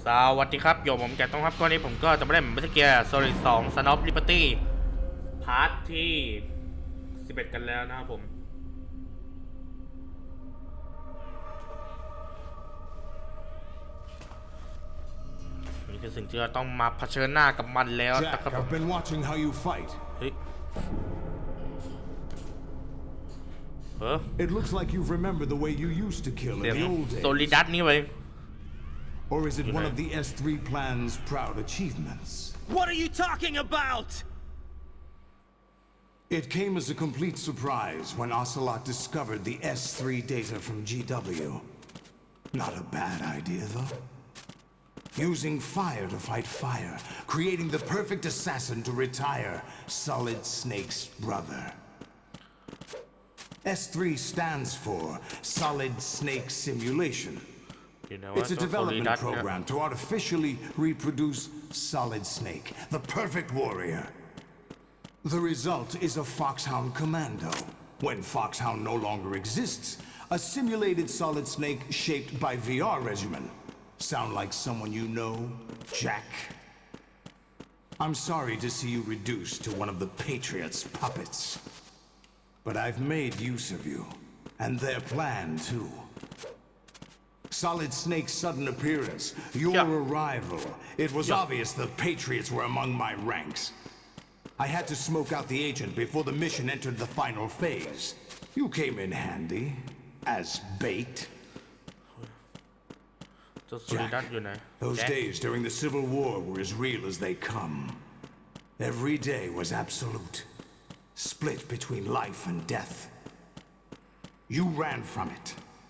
สวัสดีครับโยมผมแกต้องครับวันนี้ผมก็จะมาเล่นบัตเกียร์โซลิด2 Son of Liberty พาร์ทที่11กันแล้วนะครับผมนี่คือสิ่งที่เราต้องมาเผชิญหน้ากับมันแล้วนะครับ I've been watching how you fight. เฮ้ยIt looks like you've remembered the way you used to kill in the old days. โซลิดัสนี่เว้ย Or is it one of the S3 plan's proud achievements? What are you talking about? It came as a complete surprise when Ocelot discovered the S3 data from GW. Not a bad idea, though. Using fire to fight fire, creating the perfect assassin to retire Solid Snake's brother. S3 stands for Solid Snake Simulation. It's a development program to artificially reproduce Solid Snake, the perfect warrior. The result is a Foxhound Commando. When Foxhound no longer exists, a simulated Solid Snake shaped by VR regimen. Sound like someone you know, Jack? I'm sorry to see you reduced to one of the Patriots' puppets. But I've made use of you, and their plan too. Solid Snake's sudden appearance, your arrival, it was obvious the Patriots were among my ranks. I had to smoke out the agent before the mission entered the final phase. You came in handy, as bait. Jack, those days during the Civil War were as real as they come. Every day was absolute, split between life and death. You ran from it.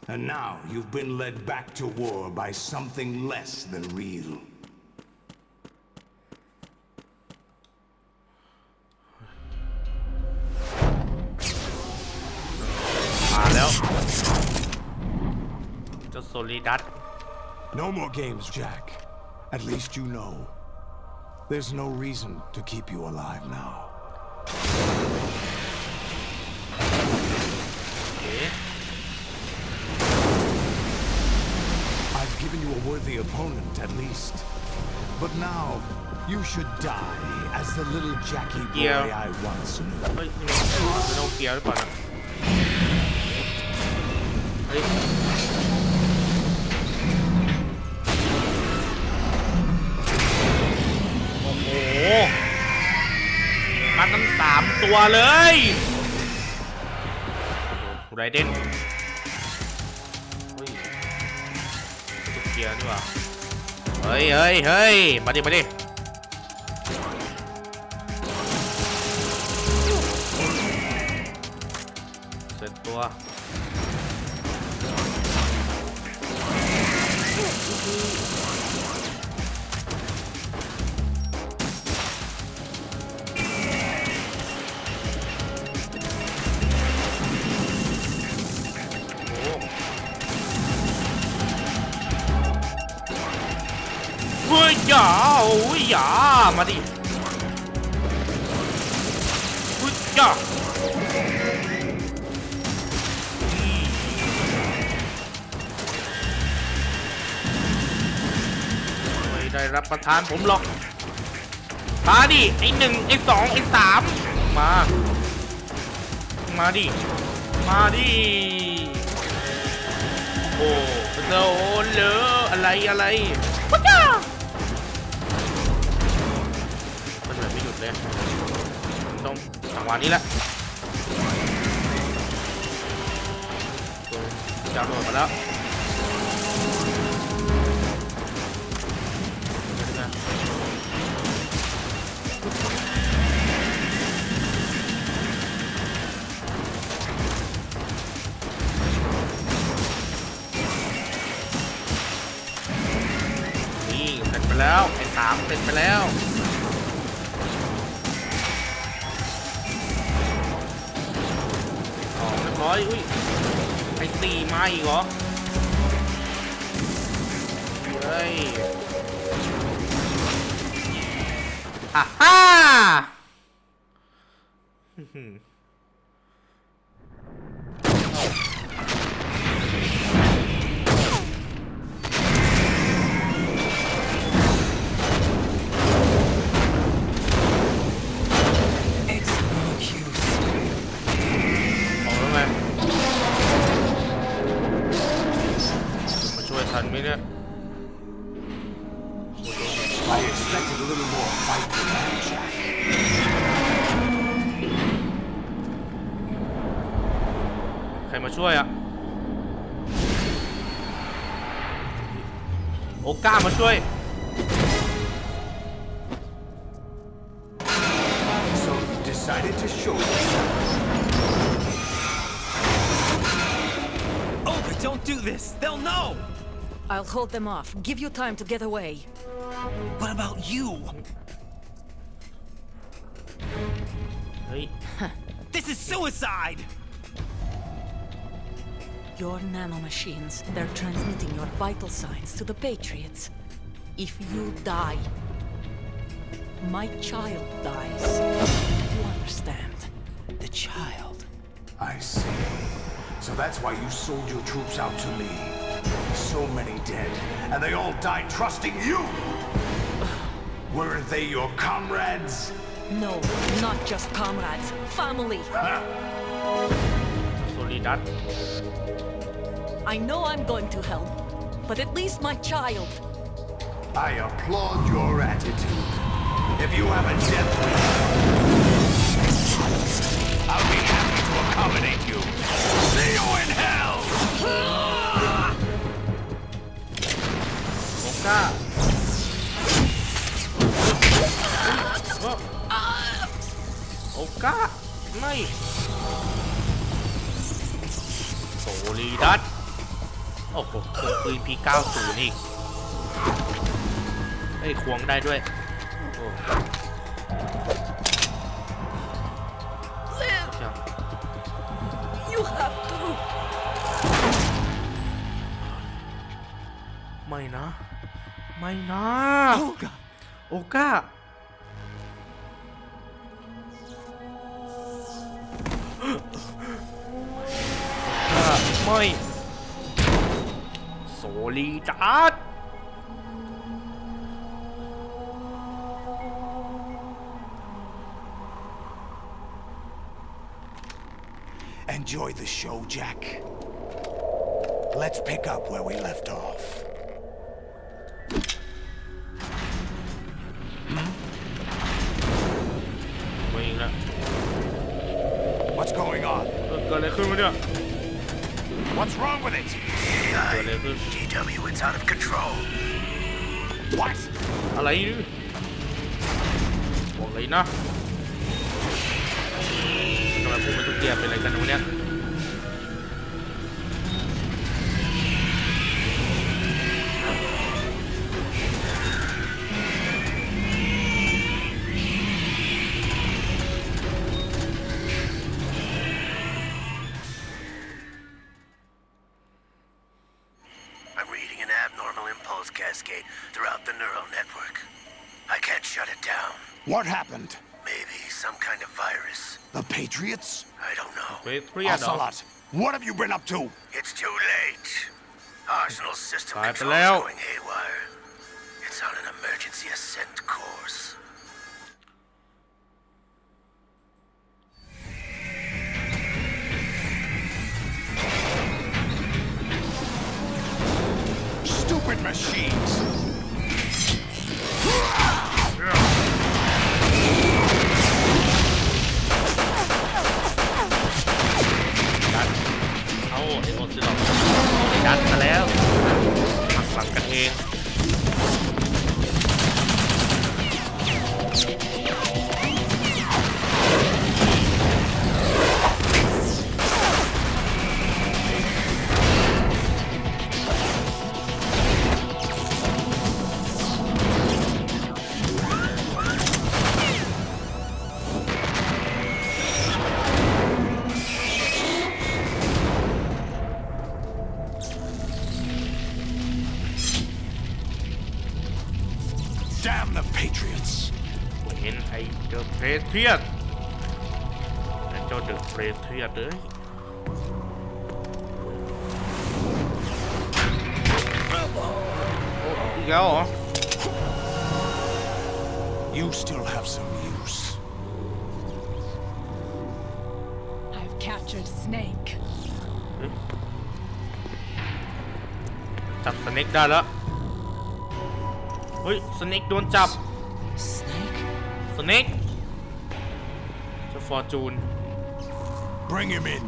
And now you've been led back to war by something less than real. มาแล้วเจ้าโซลิดัส No more games, Jack. At least you know. There's no reason to keep you alive now. I've given you a worthy opponent, at least. But now, you should die as the little Jackie boy I once knew. เฮ้ยนี่มันโนเกียหรือเปล่านะเฮ้ยโอ้โหมาตั้ง3 ตัวเลยไรเด่นเกียร์นี่หว่าเฮ้ยมาดิเสร็จตัวอย่ามาดิอย่าไม่ได้รับประทานผมหรอกมาดิไอ้1ไอ้2ไอ้3มาดิโอ้โหเลออะไรปุ๊บจ้าต้องจังหวะนี้แหละจะโดดมาแล้วนี่เสร็จไปแล้วไอ้3เสร็จไปแล้วอุ้ยไอ้4มาอีกเหรอเฮ้ยฮ่า เนี่ย I expected a little more fight than that, Jack. ใครมาช่วยอะโอก้ามาช่วย So you decided to show yourself. Oh, but don't do this. They'll know. I'll hold them off. Give you time to get away. What about you? เฮ้ย This is suicide. Your nanomachines, they're transmitting your vital signs to the Patriots. If you die, my child dies. You understand? The child. I see. So that's why you sold your troops out to me. So many dead, and they all died trusting you! Weren't they your comrades? No, not just comrades. Family. โซลิดัส I know I'm going to help, but at least my child. I applaud your attitude. If you have a death wish, I'll be happy to accommodate you. See you in hell! โอก้าโอก้าไม่โซลิดัสโอ้โหเครื่องปืน P90 นี่ไอ้ยควงได้ด้วยโอ้ Live. You have to. ไม่นะ ไม่นะ Olga. โอก้าไม่โซลิดัส Enjoy the show, Jack. Let's pick up where we left off. What's going on? เกิดอะไรขึ้นวะเนี่ย What's wrong with it? เกิดอะไรขึ้น GW, it's out of control. What? อะไรนี่บอกเลยนะทำไมพูดไม่ทุกเกียร์เป็นอะไรกันวะเนี่ย I'm reading an abnormal impulse cascade throughout the neural network. I can't shut it down. What happened? Maybe some kind of virus. The Patriots? I don't know. เวทเรียดเหรอ Ocelot, what have you been up to? It's too late. Arsenal system ตายไป control แล้ว is going haywire. It's on an emergency ascent course. Stupid machines! ดันเอาไอ้โมซิลล์ดันมาแล้วหักหลังกันเอง Damn the Patriots! เห็นไอ้เดอะเพเทียสไอ้เจ้าเดอะเพเทียสเลยโอ้อีกแล้วเหรอ You still have some use. I've captured Snake. จับสเน็กได้แล้วเฮ้ยสเน็กโดนจับ Snake? สเน็กจะฟอร์จูน Bring him in.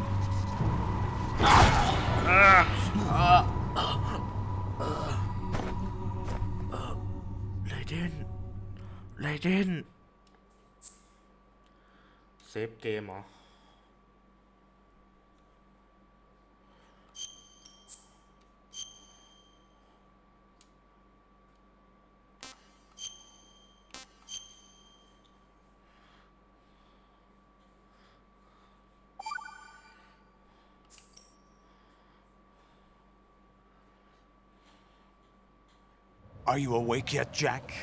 ไรเดนเซฟเกมเหรอAre you awake yet, Jack?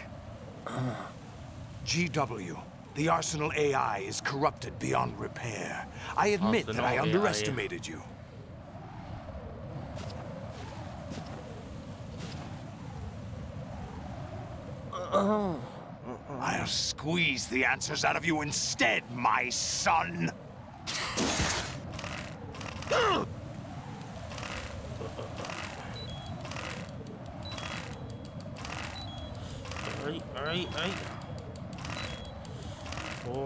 GW, the Arsenal AI is corrupted beyond repair. I admit that I underestimated you. I'll squeeze the answers out of you instead, my son. โอ้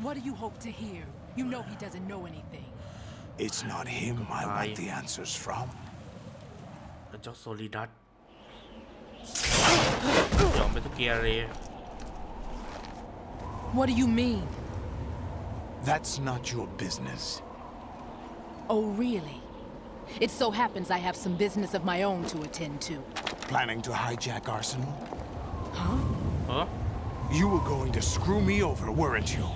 What do you hope to hear? You know he doesn't know anything. It's not him I want the answers from. เจ้าโซลิดัสยอมเป็นตะเกียร์เลย What do you mean? That's not your business. Oh, really? It so happens I have some business of my own to attend to. Planning to hijack Arsenal? Huh? You were going to screw me over, weren't you?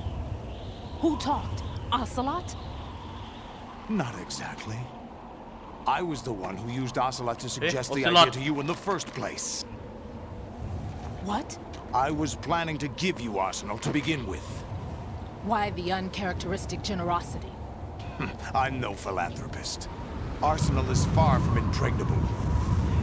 Who talked? Ocelot? Not exactly. I was the one who used Ocelot to suggest the Ocelot. idea to you in the first place. What? I was planning to give you Arsenal to begin with. Why the uncharacteristic generosity? I'm no philanthropist. Arsenal is far from impregnable.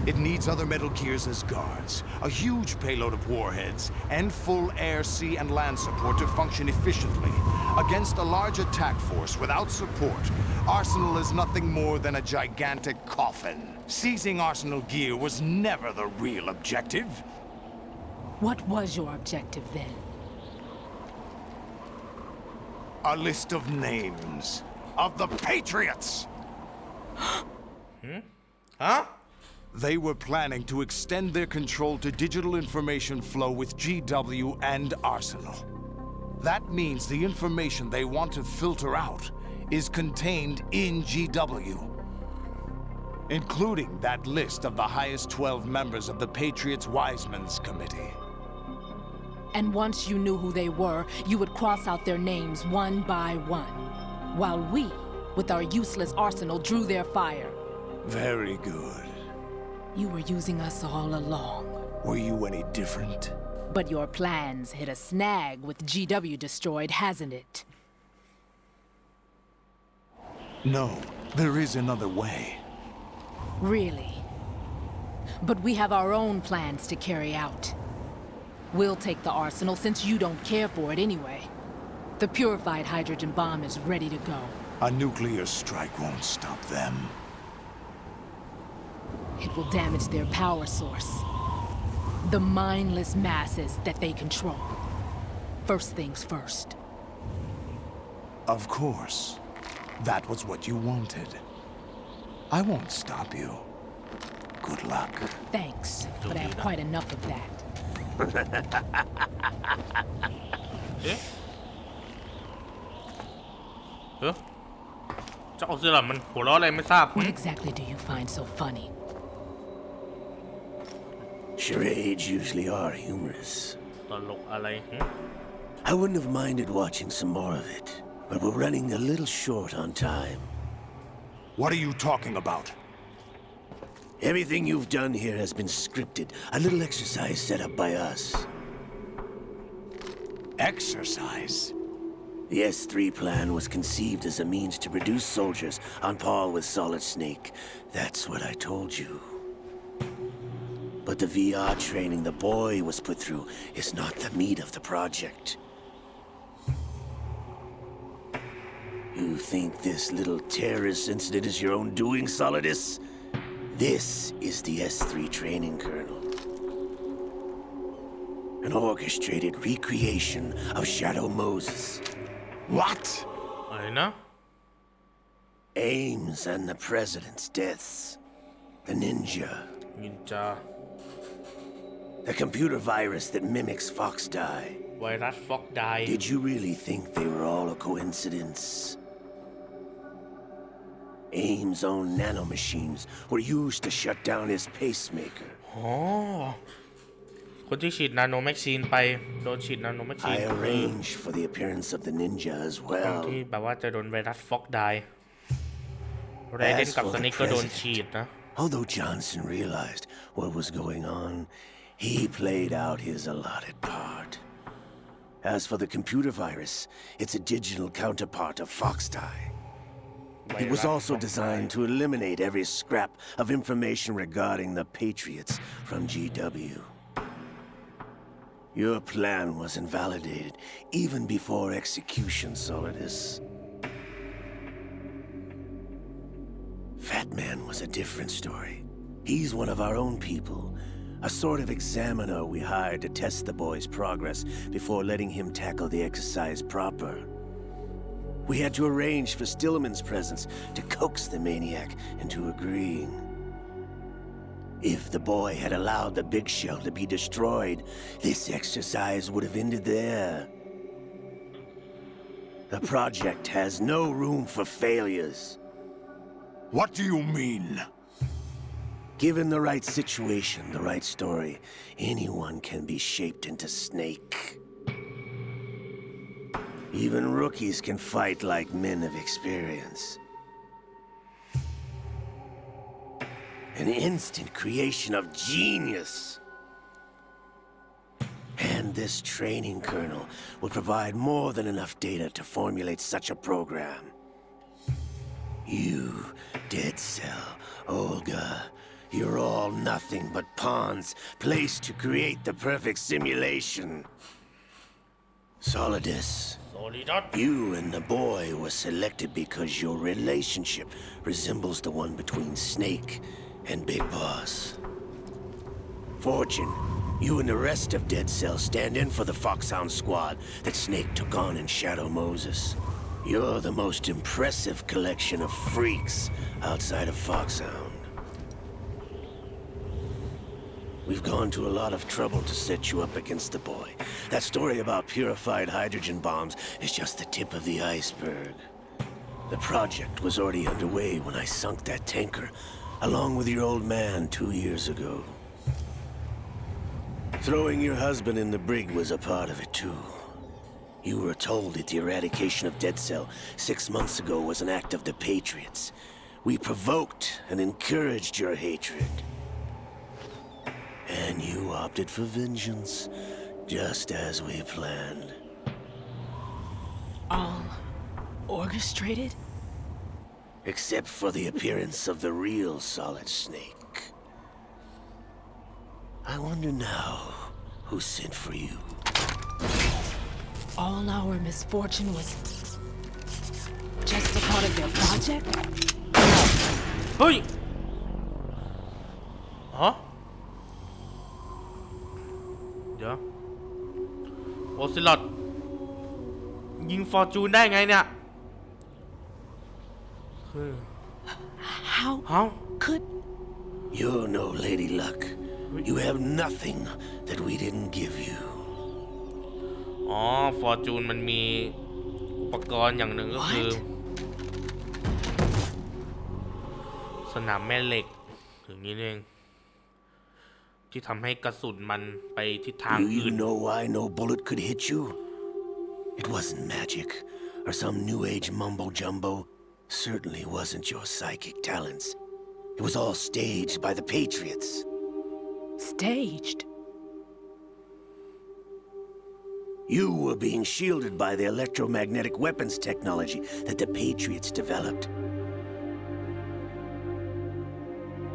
It needs other Metal Gears as guards, a huge payload of warheads, and full air, sea, and land support to function efficiently. Against a large attack force without support, Arsenal is nothing more than a gigantic coffin. Seizing Arsenal gear was never the real objective. What was your objective then? A list of names of the Patriots! Huh? They were planning to extend their control to digital information flow with GW and Arsenal. That means the information they want to filter out is contained in GW, including that list of the highest 12 members of the Patriots Wiseman's Committee. And once you knew who they were, you would cross out their names one by one, while we, with our useless arsenal, drew their fire. Very good. You were using us all along. Were you any different? But your plans hit a snag with GW destroyed, hasn't it? No, there is another way. Really? But we have our own plans to carry out. We'll take the arsenal since you don't care for it anyway. The purified hydrogen bomb is ready to go. A nuclear strike won't stop them. It will damage their power source. The mindless masses that they control. First things first. Of course. That was what you wanted. I won't stop you. Good luck. Thanks, but I have quite enough of that. เอ๊ะเจ้าโอซิลอดมันหัวเราะอะไรไม่ทราบ What exactly do you find so funny? Charades usually are humorous. ตลกอะไร I wouldn't have minded watching some more of it, but we're running a little short on time. What are you talking about? Everything you've done here has been scripted, a little exercise set up by us. Exercise? The S3 plan was conceived as a means to produce soldiers on par with Solid Snake. That's what I told you. But the VR training the boy was put through is not the meat of the project. You think this little terrorist incident is your own doing, Solidus? This is the S3 training kernel. An orchestrated recreation of Shadow Moses. What? อะไรนะ Ames and the president's deaths. The ninja. นินจา The computer virus that mimics Fox Die. ไวรัสฟอกได Did you really think they were all a coincidence? Ames' own nanomachines were used to shut down his pacemaker. อ๋อคนที่ฉีดนาโนแมกซีนไปโดนฉีดนาโนแมกซีน I arranged for the appearance of the ninja as คน well. ที่แบบว่าจะโดนไวรัสฟอกไดเรเดนกับสนิกก็โดนฉีดนะ Although Johnson realized what was going on, he played out his allotted part. As for the computer virus, it's a digital counterpart of FoxDie. It was also designed to eliminate every scrap of information regarding the Patriots from GW. Your plan was invalidated even before execution, Solidus. Fat Man was a different story. He's one of our own people. A sort of examiner we hired to test the boy's progress before letting him tackle the exercise proper. We had to arrange for Stillman's presence to coax the maniac into agreeing. If the boy had allowed the big shell to be destroyed, this exercise would have ended there. The project has no room for failures. What do you mean? Given the right situation, the right story, anyone can be shaped into Snake. Even rookies can fight like men of experience. An instant creation of genius. And this training kernel will provide more than enough data to formulate such a program. You, Dead Cell, Olga, you're all nothing but pawns placed to create the perfect simulation. Solidus, you and the boy were selected because your relationship resembles the one between Snake and Big Boss. Fortune, you and the rest of Dead Cell stand in for the Foxhound squad that Snake took on in Shadow Moses. You're the most impressive collection of freaks outside of Foxhound. We've gone to a lot of trouble to set you up against the boy. That story about purified hydrogen bombs is just the tip of the iceberg. The project was already underway when I sunk that tanker, along with your old man 2 years ago. Throwing your husband in the brig was a part of it too. You were told that the eradication of Dead Cell 6 months ago was an act of the Patriots. We provoked and encouraged your hatred. And you opted for vengeance, just as we planned. All orchestrated? Except for the appearance of the real Solid Snake. I wonder now who sent for you. All our misfortune was just a part of their project? เฮ้ยฮะเดี๋ยวโอซิลอดยิงฟอร์จูนได้ไงเนี่ย How How? could... You're no Lady Luck. You have nothing that we didn't give you. อ๋อฟอร์จูนมันมีอุปกรณ์อย่างหนึ่งก็คือ สนามแม่เหล็กอย่างนี้เองที่ทำให้กระสุนมันไปทิศทาง Do อื่ you น know why no bullet could hit you? It wasn't magic or some new age mumbo jumbo. Certainly wasn't your psychic talents. It was all staged by the Patriots. Staged? You were being shielded by the electromagnetic weapons technology that the Patriots developed.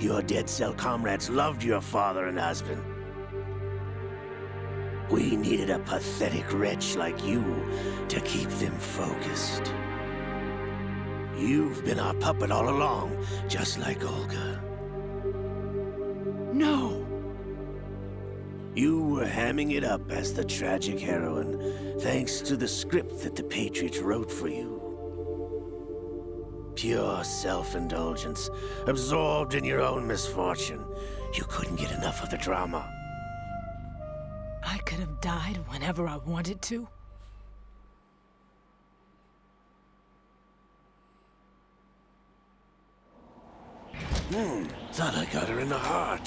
Your Dead Cell comrades loved your father and husband. We needed a pathetic wretch like you to keep them focused. You've been our puppet all along, just like Olga. No! You were hamming it up as the tragic heroine, thanks to the script that the Patriots wrote for you. Pure self-indulgence, absorbed in your own misfortune. You couldn't get enough of the drama. I could have died whenever I wanted to. Thought I got her in the heart.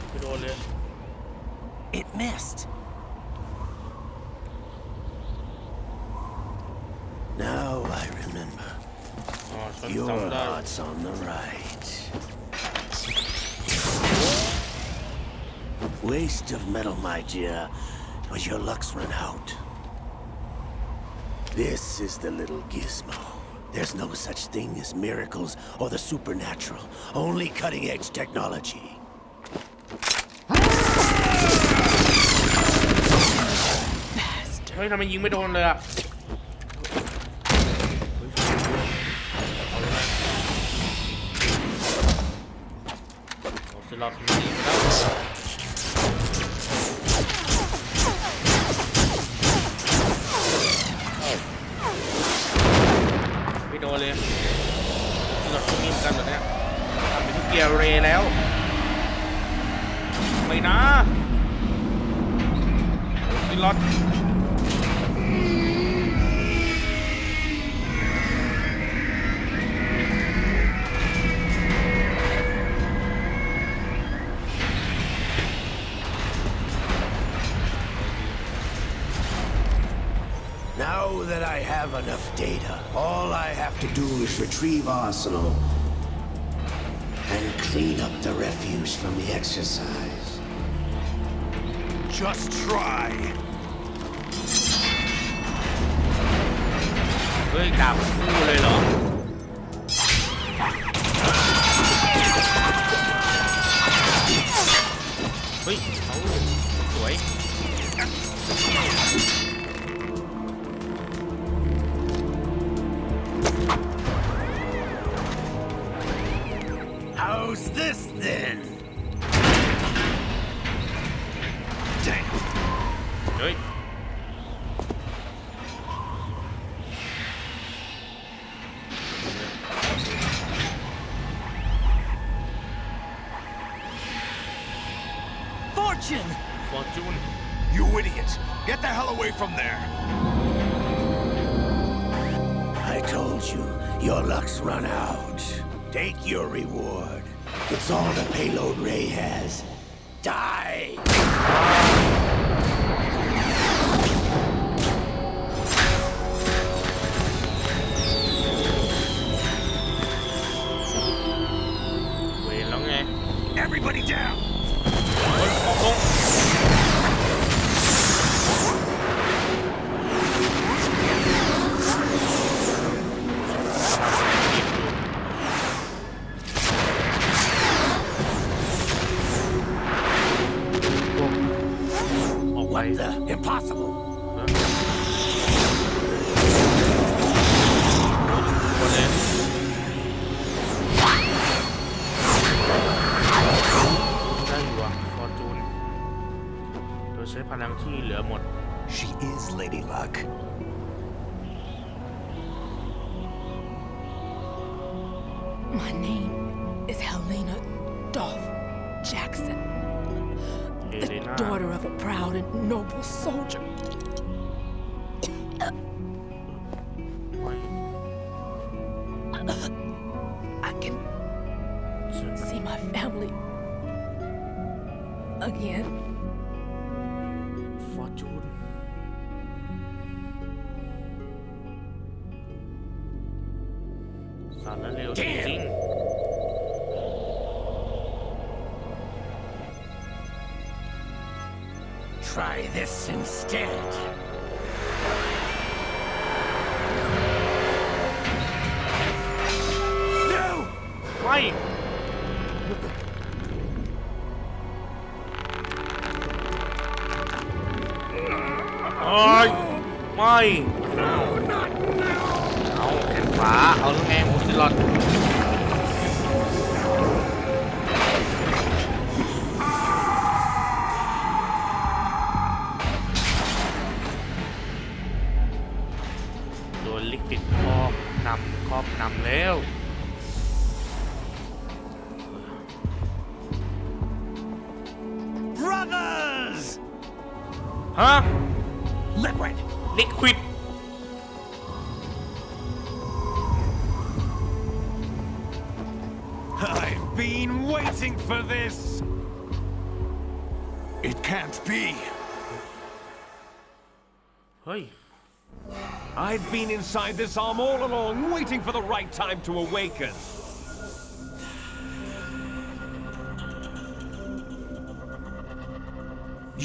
ไปโดนเลย It missed. Now I remember. อ๋อฉัน Your จำได้ heart's on the right. Waste of metal, my dear, but your luck's run out. This is the little gizmo. There's no such thing as miracles or the supernatural, only cutting-edge technology. เฮ้ยทำไมยิงไม่โดนเลยอ่ะสล็อตมันยิงแล้วไม่โดนเลยสล็อตมันยิงกันเหรอเนี่ยทำเป็นเกียร์เรแล้วไม่นะสล็อตNow that I have enough data, all I have to do is retrieve Arsenal and clean up the refuse from the exercise. Just try. เฮ้ยดาบคู่เลยเหรอเฮ้ยเขาสวย How's this then? Damn. เฮ้ย Fortune! ฟอร์จูน You idiot! Get the hell away from there! I told you, your luck's run out. Take your reward. It's all the payload Ray has. Die! เวรแล้วไง Everybody down! เฮ้ยของลง ออกไป What the? Impossible! หมดเลยได้อยู่อ่ะฟอร์จูนโดยใช้พลังที่เหลือหมด She is Lady Luck. My name is Helena Dolph Jackson, เฮ the เลนา daughter of a proud and noble soldier. ไม่ I can see my family again. ฟอร์จูนสารและเร็วจริง Try this instead. No! ๆไม่โอ้ย ยเอาแขนขวาเอาแล้วไงโอซิลอดโดนลิขิตครอบนำแล้ว Brothers! ฮะ Liquid! ลิควิด I've been waiting for this! It can't be. เฮ้ย I've been inside this arm all along, waiting for the right time to awaken.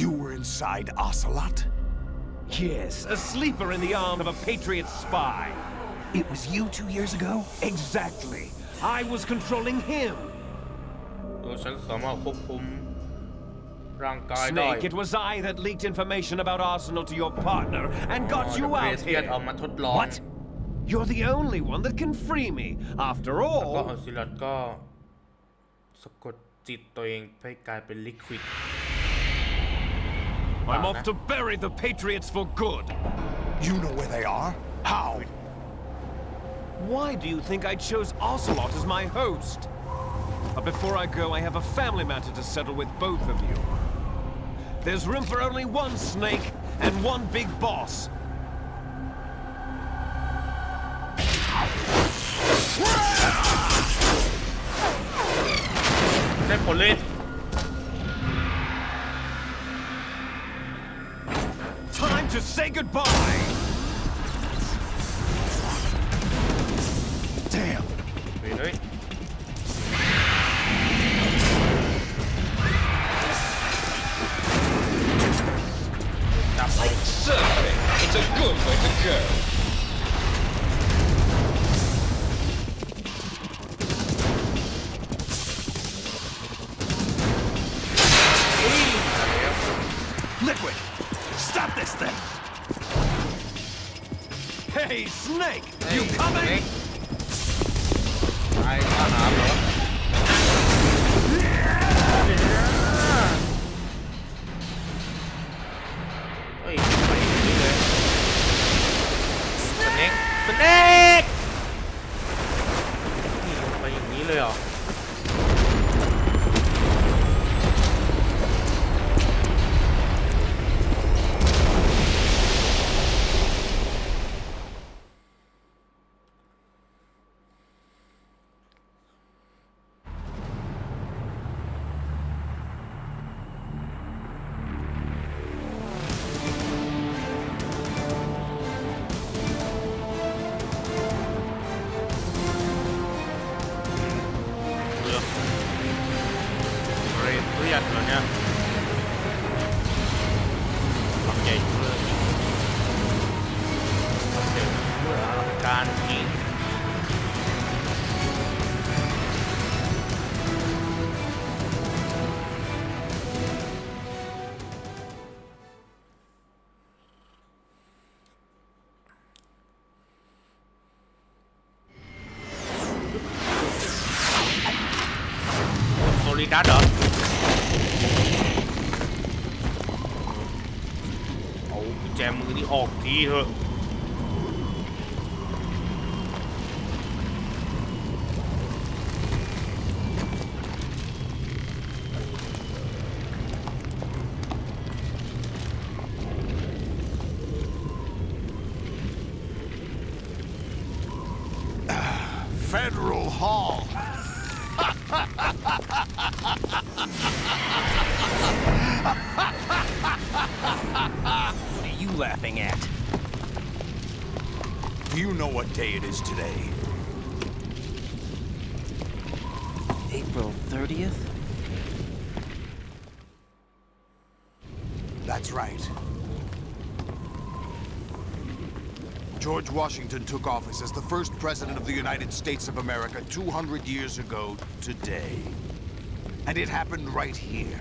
You were inside Ocelot? Yes, a sleeper in the arm of a Patriot spy. It was you 2 years ago? Exactly. I was controlling him. ฉันสามารถควบคุมร่างกายได้ Snake, it was I that leaked information about Arsenal to your partner and got you เบร out เซียน here. เอามาทดลอง What? You're the only one that can free me. After ก็ all, ออซิลอดก็สะกดจิตตัวเองให้กลายเป็นลิควิด I'm off to bury the Patriots for good. You know where they are? How? Why do you think I chose Ocelot as my host? But before I go, I have a family matter to settle with both of you. There's room for only one snake and one big boss. ได้ผลเลย Time to say goodbye. Damn. ไปเลย Like surfing, it's a good way to go. อุ้ยแล้ว Liquid! Stop this thing! Hey, Snake, you coming? ไอ้ทหารเหรอเฮ้ยไปอย่างนี้เลยสเน็กนี่ลงไปอย่างนี้เลยเหรอ เครียดเหรอเนี่ยทำใหญ่เลยทำใหญ่ด้วยอลังการจริงโซลิดัสเหรอ เอากุญแจมือนี่ออกทีเถอะ Federal Hall. What are you laughing at? Do you know what day it is today? April 30th? That's right. George Washington took office as the first president of the United States of America 200 years ago today. And it happened right here.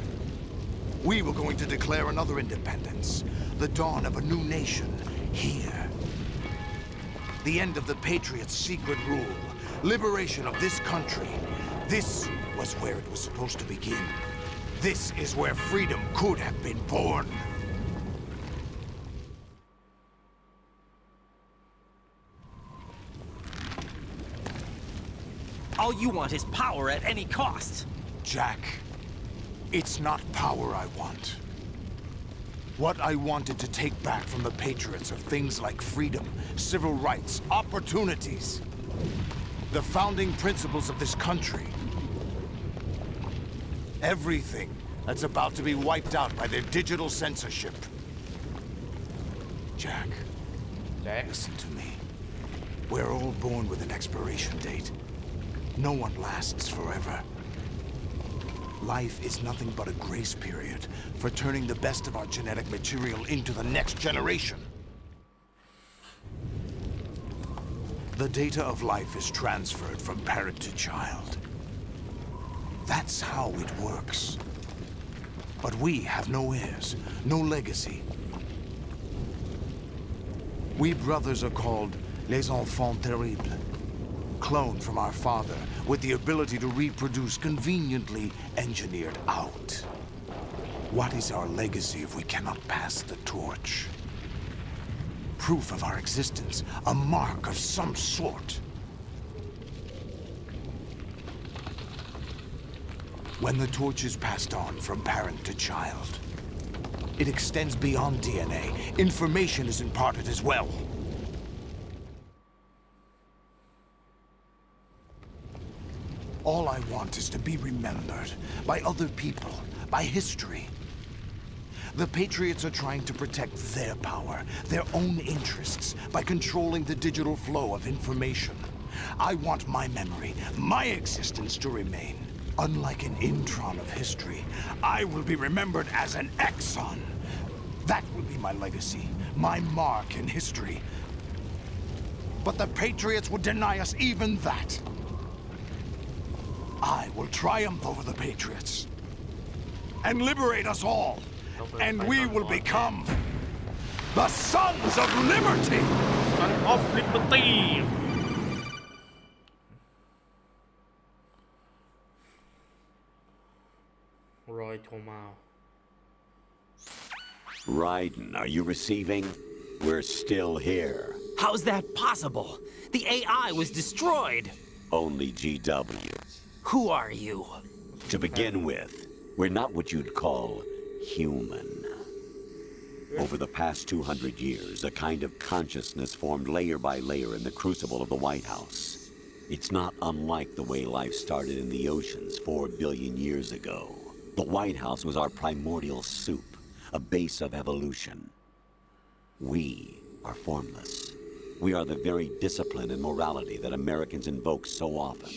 We were going to declare another independence, the dawn of a new nation, here The end of the Patriots' secret rule. Liberation of this country. This was where it was supposed to begin. This is where freedom could have been born. All you want is power at any cost. Jack, it's not power I want. What I wanted to take back from the Patriots are things like freedom, civil rights, opportunities. The founding principles of this country. Everything that's about to be wiped out by their digital censorship. Jack, listen to me. We're all born with an expiration date. No one lasts forever. Life is nothing but a grace period for turning the best of our genetic material into the next generation. The data of life is transferred from parent to child. That's how it works. But we have no heirs, no legacy. We brothers are called les enfants terribles. Cloned from our father, with the ability to reproduce conveniently engineered out. What is our legacy if we cannot pass the torch? Proof of our existence, a mark of some sort. When the torch is passed on from parent to child, it extends beyond DNA. Information is imparted as well. All I want is to be remembered by other people, by history. The Patriots are trying to protect their power, their own interests, by controlling the digital flow of information. I want my memory, my existence to remain. Unlike an intron of history, I will be remembered as an exon. That will be my legacy, my mark in history. But the Patriots would deny us even that. I will triumph over the Patriots and liberate us all, and we will become the Sons of Liberty! Son of Liberty รอยโทรมา Raiden, are you receiving? We're still here. How's that possible? The AI was destroyed. Only GW. Who are you? To begin with, we're not what you'd call human. Over the past 200 years, a kind of consciousness formed layer by layer in the crucible of the White House. It's not unlike the way life started in the oceans 4 billion years ago. The White House was our primordial soup, a base of evolution. We are formless. We are the very discipline and morality that Americans invoke so often.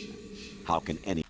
How can any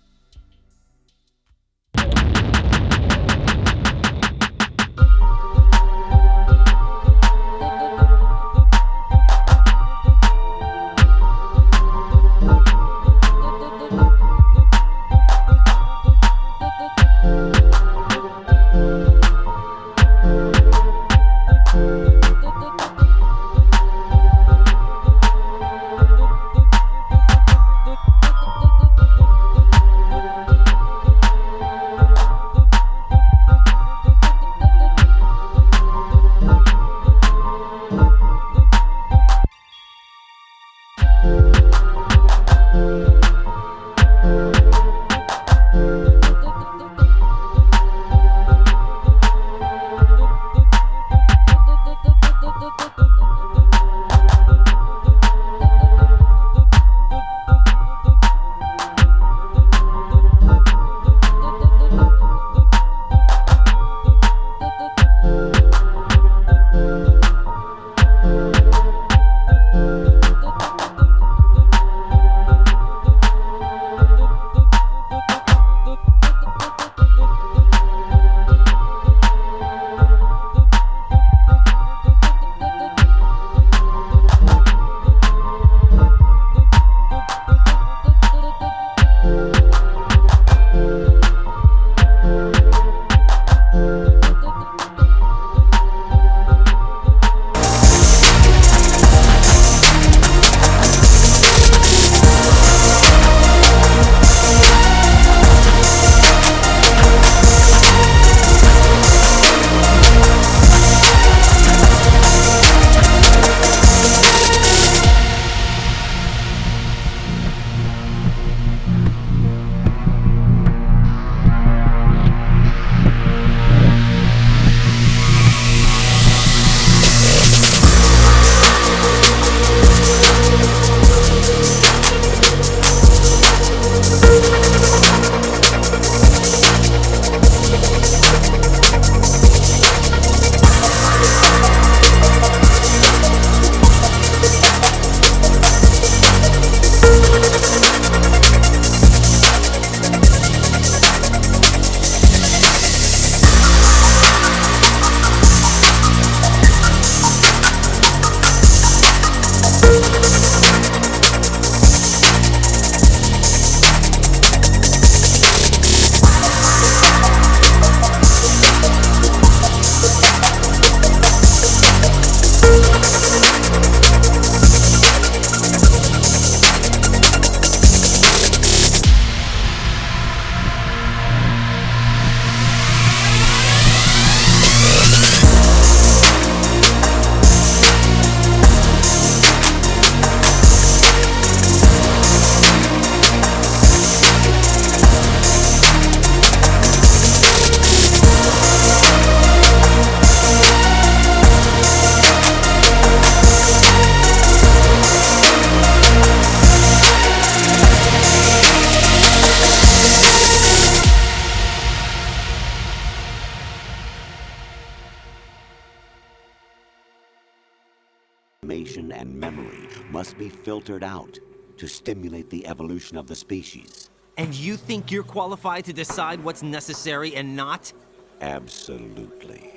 emotion and memory must be filtered out to stimulate the evolution of the species. And you think you're qualified to decide what's necessary and not? Absolutely.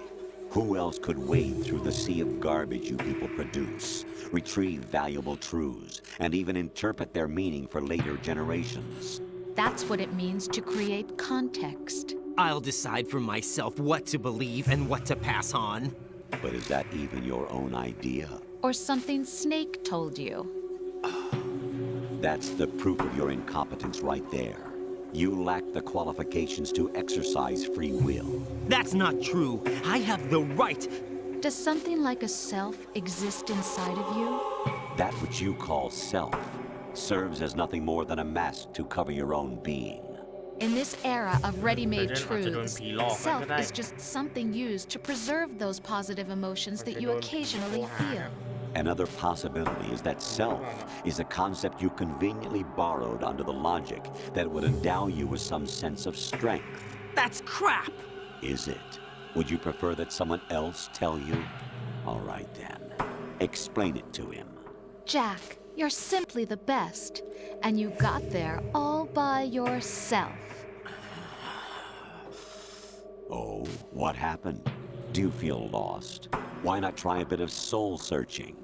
Who else could wade through the sea of garbage you people produce, retrieve valuable truths, and even interpret their meaning for later generations? That's what it means to create context. I'll decide for myself what to believe and what to pass on. But is that even your own idea? Or something Snake told you. That's the proof of your incompetence right there. You lack the qualifications to exercise free will. That's not true. I have the right. Does something like a self exist inside of you? That which you call self serves as nothing more than a mask to cover your own being. In this era of ready-made เดี๋ยวฉันอาจจะโดน truths, ผีหลอกมันก็ self ได้ is just something used to preserve those positive emotions that you occasionally feel. Another possibility is that self is a concept you conveniently borrowed under the logic that would endow you with some sense of strength. That's crap. Is it? Would you prefer that someone else tell you? All right then. Explain it to him. Jack, you're simply the best, and you got there all by yourself. Oh, what happened? Do you feel lost? Why not try a bit of soul searching?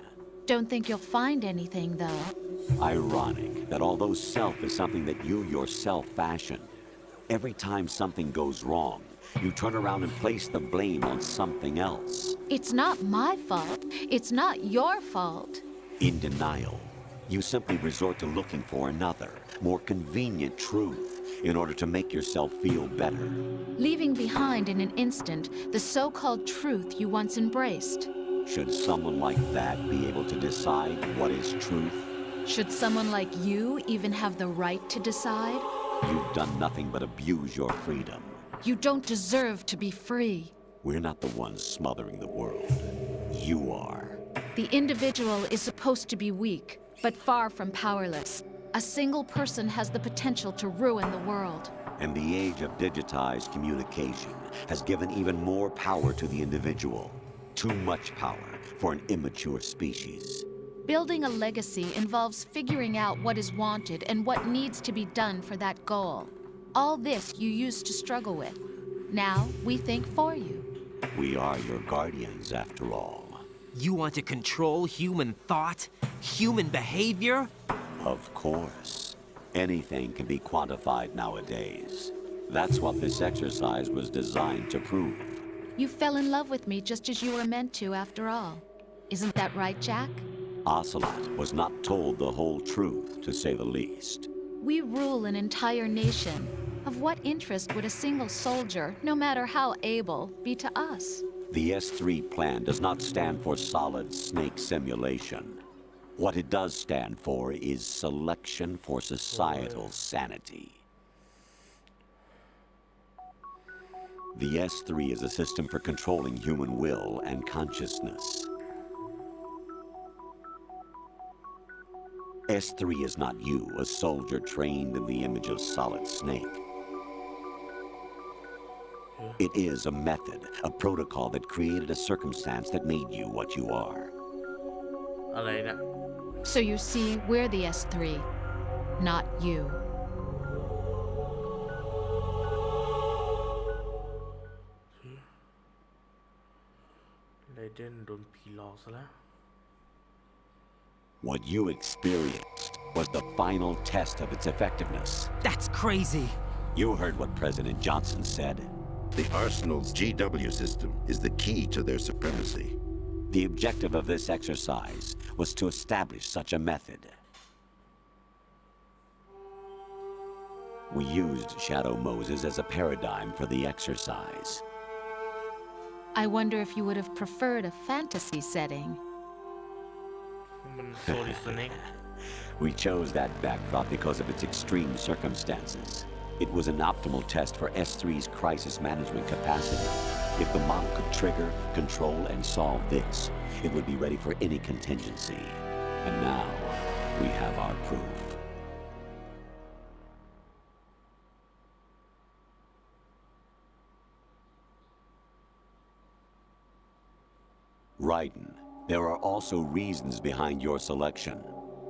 Don't think you'll find anything, though. Ironic that although self is something that you yourself fashioned, every time something goes wrong, you turn around and place the blame on something else. It's not my fault. It's not your fault. In denial, you simply resort to looking for another, more convenient truth in order to make yourself feel better. Leaving behind in an instant the so-called truth you once embraced. Should someone like that be able to decide what is truth? Should someone like you even have the right to decide? You've done nothing but abuse your freedom. You don't deserve to be free. We're not the ones smothering the world. You are. The individual is supposed to be weak, but far from powerless. A single person has the potential to ruin the world. And the age of digitized communication has given even more power to the individual. Too much power for an immature species. Building a legacy involves figuring out what is wanted and what needs to be done for that goal. All this you used to struggle with. Now we think for you. We are your guardians, after all. You want to control human thought? Human behavior? Of course. Anything can be quantified nowadays. That's what this exercise was designed to prove. You fell in love with me just as you were meant to, after all. Isn't that right, Jack? Ocelot was not told the whole truth, to say the least. We rule an entire nation. Of what interest would a single soldier, no matter how able, be to us? The S3 plan does not stand for solid snake simulation. What it does stand for is selection for societal sanity. The S3 is a system for controlling human will and consciousness. S3 is not you, a soldier trained in the image of Solid Snake. It is a method, a protocol that created a circumstance that made you what you are. อะไรนะ So you see, we're the S3, not you. ไรเดนโดนผีหลอกซะแล้ว What you experienced was the final test of its effectiveness. That's crazy. You heard what President Johnson said. The Arsenal's GW system is the key to their supremacy. The objective of this exercise was to establish such a method. We used Shadow Moses as a paradigm for the exercise. I wonder if you would have preferred a fantasy setting. มันโซลิสเน็ก We chose that backdrop because of its extreme circumstances. It was an optimal test for S3's crisis management capacity. If the model could trigger, control, and solve this, it would be ready for any contingency. And now, we have our proof. Raiden, There are also reasons behind your selection.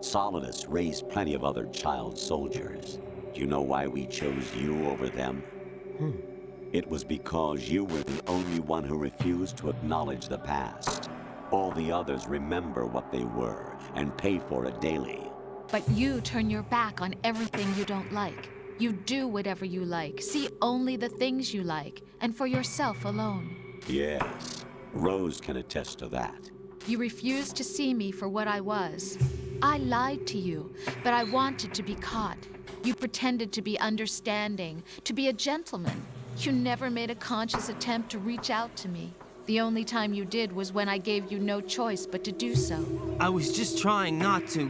Solidus raised plenty of other child soldiers. Do you know why we chose you over them? It was because you were the only one who refused to acknowledge the past. All the others remember what they were and pay for it daily. But you turn your back on everything you don't like. You do whatever you like, see only the things you like, and for yourself alone. Yes, Rose can attest to that. You refused to see me for what I was. I lied to you, but I wanted to be caught. You pretended to be understanding, to be a gentleman. You never made a conscious attempt to reach out to me. The only time you did was when I gave you no choice but to do so. I was just trying not to.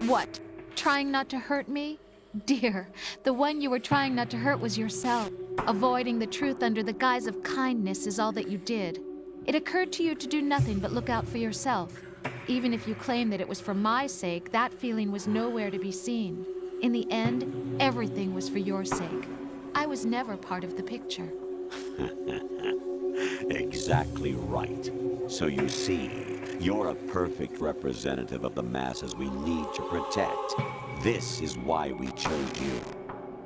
What? Trying not to hurt me? Dear, the one you were trying not to hurt was yourself. Avoiding the truth under the guise of kindness is all that you did. It occurred to you to do nothing but look out for yourself. Even if you claim that it was for my sake, that feeling was nowhere to be seen. In the end, everything was for your sake. I was never part of the picture. Exactly right. So you see, you're a perfect representative of the masses we need to protect. This is why we chose you.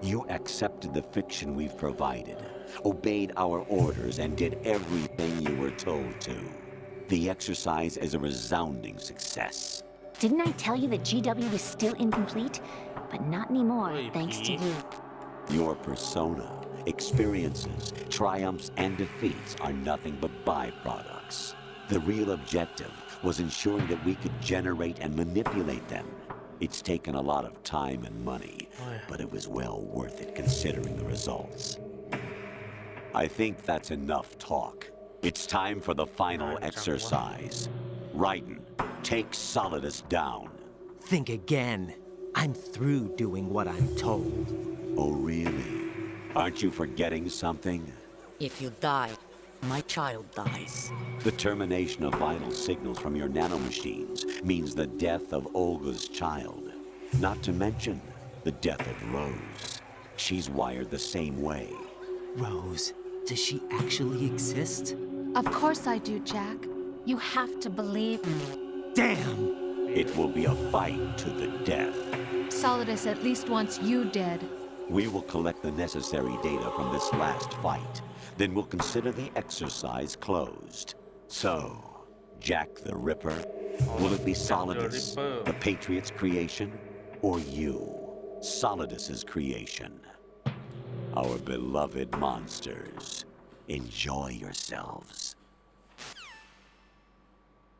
You accepted the fiction we've provided, obeyed our orders, and did everything you were told to. The exercise is a resounding success. Didn't I tell you that GW was still incomplete? But not anymore, Wait, thanks to Pete. you. Your persona, experiences, triumphs, and defeats are nothing but byproducts. The real objective was ensuring that we could generate and manipulate them. It's taken a lot of time and money, but it was well worth it considering the results. I think that's enough talk. It's time for the final exercise. Raiden, take Solidus down. Think again. I'm through doing what I'm told. Oh, really? Aren't you forgetting something? If you die, my child dies. The termination of vital signals from your nanomachines means the death of Olga's child. Not to mention the death of Rose. She's wired the same way. Rose, does she actually exist? Of course I do, Jack. You have to believe me. Damn! It will be a fight to the death. Solidus at least wants you dead. We will collect the necessary data from this last fight. Then we'll consider the exercise closed. So, Jack the Ripper, will it be Solidus, the Patriot's creation, or you, Solidus's creation? Our beloved monsters, enjoy yourselves.